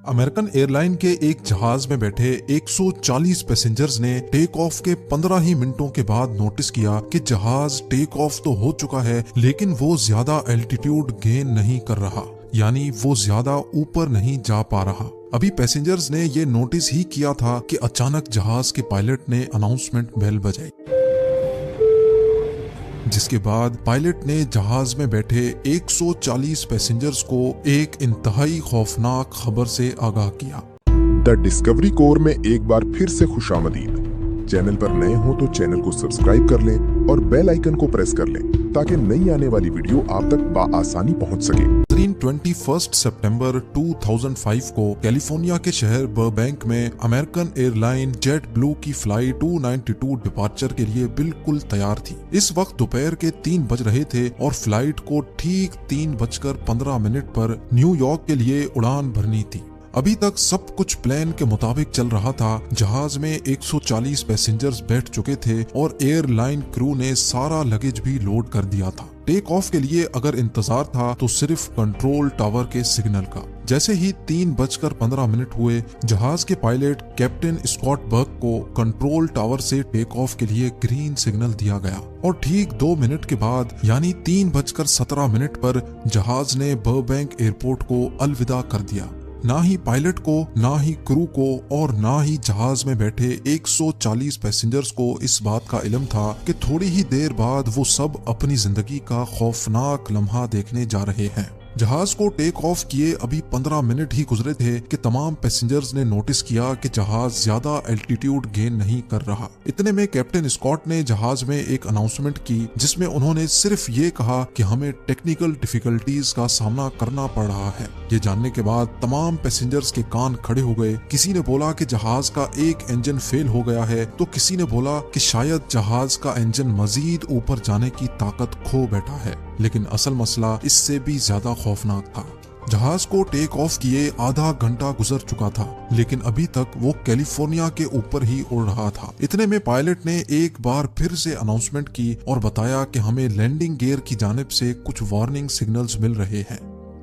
American airline के एक जहाज में बैठे 140 पैसेंजर्स ने टेक ऑफ के 15 ही मिनटों के बाद नोटिस किया कि जहाज टेक ऑफ तो हो चुका है, लेकिन वो ज्यादा एल्टीट्यूड गेन नहीं कर रहा, यानी वो ज्यादा ऊपर नहीं जा पा रहा। अभी पैसेंजर्स ने ये नोटिस ही किया था कि अचानक जहाज के पायलट ने अनाउंसमेंट बेल बजाई, जिसके बाद पायलट ने जहाज में बैठे 140 पैसेंजर्स को एक इंतहाई खौफनाक खबर से आगाह किया। द डिस्कवरी कोर में एक बार फिर से खुशामदीद। चैनल पर नए हो तो चैनल को सब्सक्राइब कर लें और बेल आइकन को प्रेस कर लें ताकि नई आने वाली वीडियो आप तक बआसानी पहुंच सके। 21 सितंबर 2005 को कैलिफोर्निया के शहर बर्बैंक में अमेरिकन एयरलाइन जेट ब्लू की फ्लाइट 292 डिपार्चर के लिए बिल्कुल तैयार थी। इस वक्त दोपहर के 3 बज रहे थे और फ्लाइट को ठीक 3:15 पर न्यूयॉर्क के लिए उड़ान भरनी थी। अभी तक सब कुछ प्लान के मुताबिक चल रहा था। जहाज में 140 पैसेंजर्स बैठ चुके थे और एयरलाइन क्रू ने सारा लगेज भी लोड कर दिया था। टेक ऑफ के लिए अगर इंतजार था तो सिर्फ कंट्रोल टावर के सिग्नल का। जैसे ही 3:15 हुए, जहाज के पायलट कैप्टन स्कॉट बर्क को कंट्रोल टावर से टेक ऑफ के लिए ग्रीन सिग्नल दिया गया और ठीक 2 मिनट के बाद यानी 3:17 पर जहाज ने बर्बैंक एयरपोर्ट को अलविदा कर दिया। ना ही पायलट को, ना ही क्रू को और ना ही जहाज में बैठे 140 पैसेंजर्स को इस बात का इल्म था कि थोड़ी ही देर बाद वो सब अपनी जिंदगी का खौफनाक लम्हा देखने जा रहे हैं। जहाज को टेक ऑफ किए अभी 15 मिनट ही गुजरे थे कि तमाम पैसेंजर्स ने नोटिस किया कि जहाज ज्यादा एल्टीट्यूड गेन नहीं कर रहा। इतने में कैप्टन स्कॉट ने जहाज में एक अनाउंसमेंट की जिसमें उन्होंने सिर्फ ये कहा कि हमें टेक्निकल डिफिकल्टीज का सामना करना पड़ रहा है। ये जानने के बाद तमाम पैसेंजर्स के कान खड़े हो गए। किसी ने बोला कि जहाज का एक इंजन फेल हो गया है, तो किसी ने बोला कि शायद जहाज का इंजन मजीद ऊपर जाने की ताकत खो बैठा है। लेकिन असल मसला इससे भी ज्यादा खौफनाक था। जहाज को टेक ऑफ किए आधा घंटा गुजर चुका था, लेकिन अभी तक वो कैलिफोर्निया के ऊपर ही उड़ रहा था। इतने में पायलट ने एक बार फिर से अनाउंसमेंट की और बताया कि हमें लैंडिंग गियर की जानिब से कुछ वार्निंग सिग्नल्स मिल रहे हैं।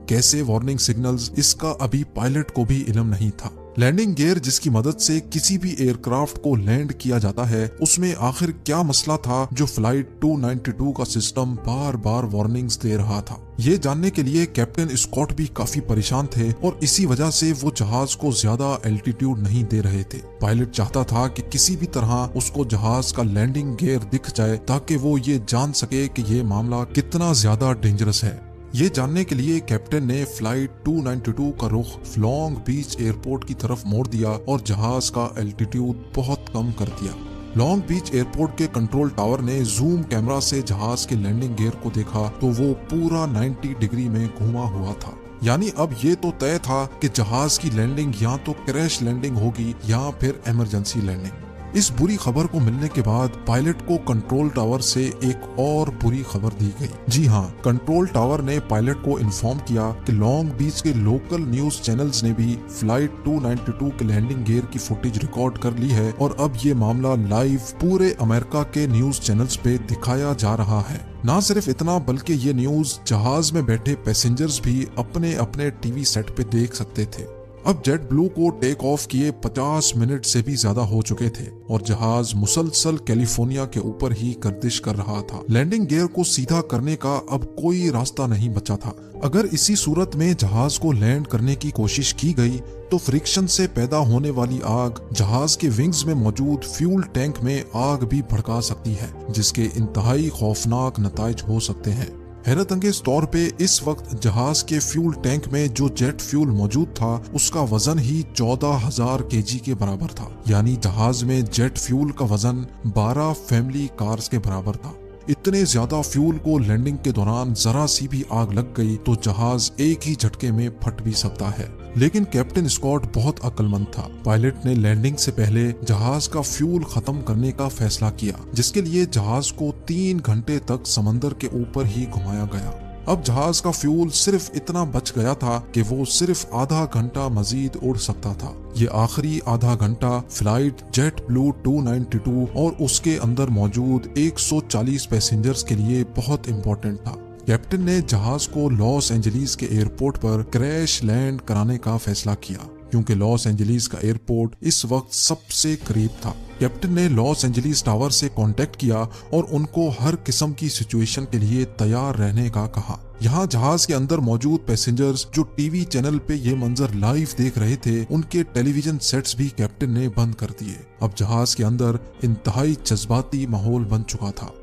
कैसे वार्निंग सिग्नल्स, इसका अभी पायलट को भी इल्म नहीं था। लैंडिंग गियर जिसकी मदद से किसी भी एयरक्राफ्ट को लैंड किया जाता है, उसमें आखिर क्या मसला था जो फ्लाइट 292 का सिस्टम बार बार वार्निंग्स दे रहा था। ये जानने के लिए कैप्टन स्कॉट भी काफी परेशान थे और इसी वजह से वो जहाज को ज्यादा एल्टीट्यूड नहीं दे रहे थे। पायलट चाहता था कि किसी भी तरह उसको जहाज का लैंडिंग गियर दिख जाए ताकि वो ये जान सके कि ये मामला कितना ज्यादा डेंजरस है। ये जानने के लिए कैप्टन ने फ्लाइट 292 का रुख लॉन्ग बीच एयरपोर्ट की तरफ मोड़ दिया और जहाज का एल्टीट्यूड बहुत कम कर दिया। लॉन्ग बीच एयरपोर्ट के कंट्रोल टावर ने जूम कैमरा से जहाज के लैंडिंग गियर को देखा तो वो पूरा 90 डिग्री में घुमा हुआ था। यानी अब ये तो तय था कि जहाज की लैंडिंग या तो क्रैश लैंडिंग होगी या फिर इमरजेंसी लैंडिंग। इस बुरी खबर को मिलने के बाद पायलट को कंट्रोल टावर से एक और बुरी खबर दी गई। जी हाँ, कंट्रोल टावर ने पायलट को इन्फॉर्म किया कि लॉन्ग बीच के लोकल न्यूज चैनल्स ने भी फ्लाइट 292 के लैंडिंग गियर की फुटेज रिकॉर्ड कर ली है और अब ये मामला लाइव पूरे अमेरिका के न्यूज चैनल्स पे दिखाया जा रहा है। ना सिर्फ इतना, बल्कि ये न्यूज जहाज में बैठे पैसेंजर्स भी अपने अपने टीवी सेट पे देख सकते थे। अब जेट ब्लू को टेक ऑफ किए 50 मिनट से भी ज्यादा हो चुके थे और जहाज मुसलसल कैलिफोर्निया के ऊपर ही गर्दिश कर रहा था। लैंडिंग गियर को सीधा करने का अब कोई रास्ता नहीं बचा था। अगर इसी सूरत में जहाज को लैंड करने की कोशिश की गई तो फ्रिक्शन से पैदा होने वाली आग जहाज के विंग्स में मौजूद फ्यूल टैंक में आग भी भड़का सकती है, जिसके इंतहाई खौफनाक नताइज हो सकते हैं। हैरत अंगेज तौर पे इस वक्त जहाज के फ्यूल टैंक में जो जेट फ्यूल मौजूद था उसका वजन ही 14,000 केजी के बराबर था। यानी जहाज में जेट फ्यूल का वजन 12 फैमिली कार्स के बराबर था। इतने ज्यादा फ्यूल को लैंडिंग के दौरान जरा सी भी आग लग गई तो जहाज एक ही झटके में फट भी सकता है। लेकिन कैप्टन स्कॉट बहुत अक्लमंद था। पायलट ने लैंडिंग से पहले जहाज का फ्यूल खत्म करने का फैसला किया, जिसके लिए जहाज को 3 घंटे तक समंदर के ऊपर ही घुमाया गया। अब जहाज का फ्यूल सिर्फ इतना बच गया था कि वो सिर्फ आधा घंटा मजीद उड़ सकता था। ये आखिरी आधा घंटा फ्लाइट जेट ब्लू 292 और उसके अंदर मौजूद 140 पैसेंजर्स के लिए बहुत इम्पोर्टेंट था। कैप्टन ने जहाज को लॉस एंजलिस के एयरपोर्ट पर क्रैश लैंड कराने का फैसला किया। क्योंकि लॉस एंजलिस का एयरपोर्ट इस वक्त सबसे करीब था। कैप्टन ने लॉस एंजलिस टावर से कांटेक्ट किया और उनको हर किस्म की सिचुएशन के लिए तैयार रहने का कहा। यहाँ जहाज के अंदर मौजूद पैसेंजर्स जो टीवी चैनल पे ये मंजर लाइव देख रहे थे, उनके टेलीविजन सेट्स भी कैप्टन ने बंद कर दिए। अब जहाज के अंदर इंतहाई जज्बाती माहौल बन चुका था।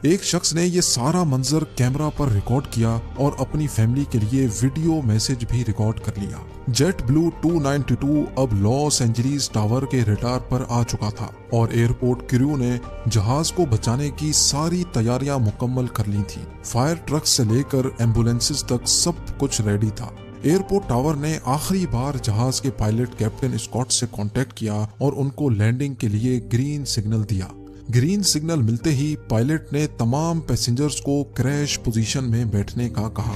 एक शख्स ने ये सारा मंजर कैमरा पर रिकॉर्ड किया और अपनी फैमिली के लिए वीडियो मैसेज भी रिकॉर्ड कर लिया। जेट ब्लू 292 अब लॉस एंजलिस टावर के रडार पर आ चुका था और एयरपोर्ट क्रू ने जहाज को बचाने की सारी तैयारियां मुकम्मल कर ली थी। फायर ट्रक से लेकर एम्बुलेंसेस तक सब कुछ रेडी था। एयरपोर्ट टावर ने आखिरी बार जहाज के पायलट कैप्टन स्कॉट से कांटेक्ट किया और उनको लैंडिंग के लिए ग्रीन सिग्नल दिया। ग्रीन सिग्नल मिलते ही पायलट ने तमाम पैसेंजर्स को क्रैश पोजीशन में बैठने का कहा।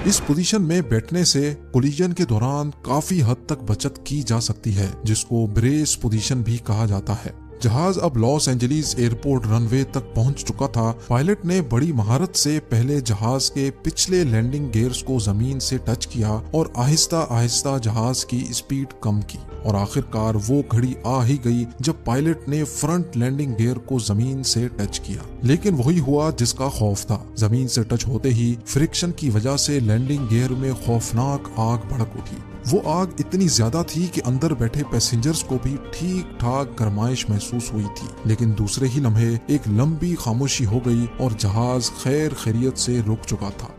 इस पोजीशन में बैठने से कोलिजन के दौरान काफी हद तक बचत की जा सकती है, जिसको ब्रेस पोजीशन भी कहा जाता है। जहाज अब लॉस एंजलिस एयरपोर्ट रनवे तक पहुंच चुका था। पायलट ने बड़ी महारत से पहले जहाज के पिछले लैंडिंग गियर्स को जमीन से टच किया और आहिस्ता आहिस्ता जहाज की स्पीड कम की और आखिरकार वो घड़ी आ ही गई जब पायलट ने फ्रंट लैंडिंग गियर को जमीन से टच किया। लेकिन वही हुआ जिसका खौफ था। जमीन से टच होते ही फ्रिक्शन की वजह से लैंडिंग गियर में खौफनाक आग भड़क उठी। वो आग इतनी ज्यादा थी कि अंदर बैठे पैसेंजर्स को भी ठीक ठाक गर्माइश महसूस हुई थी। लेकिन दूसरे ही लम्हे एक लंबी खामोशी हो गई और जहाज खैर खैरियत से रुक चुका था।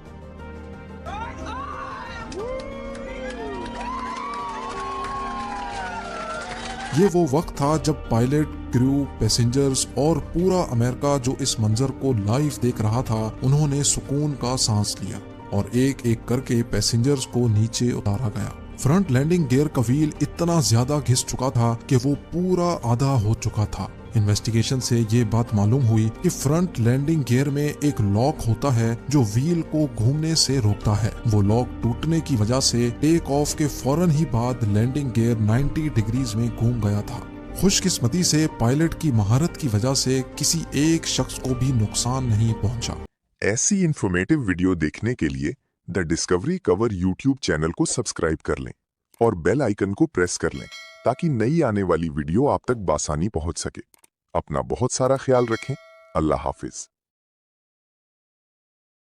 ये वो वक्त था जब पायलट, क्रू, पैसेंजर्स और पूरा अमेरिका जो इस मंजर को लाइव देख रहा था, उन्होंने सुकून का सांस लिया और एक एक करके पैसेंजर्स को नीचे उतारा गया। फ्रंट लैंडिंग गियर का व्हील इतना ज्यादा घिस चुका था कि वो पूरा आधा हो चुका था। इन्वेस्टिगेशन से ये बात मालूम हुई कि फ्रंट लैंडिंग गियर में एक लॉक होता है जो व्हील को घूमने से रोकता है। वो लॉक टूटने की वजह से टेक ऑफ के फौरन ही बाद लैंडिंग गियर 90 डिग्रीज में घूम गया था। खुशकिस्मती से पायलट की महारत की वजह से किसी एक शख्स को भी नुकसान नहीं पहुंचा। ऐसी इंफॉर्मेटिव वीडियो देखने के लिए the discovery cover YouTube channel को सब्सक्राइब कर लें और बेल आइकन को प्रेस कर लें ताकि नई आने वाली वीडियो आप तक बासानी पहुंच सके। अपना बहुत सारा ख्याल रखें। अल्लाह हाफिज।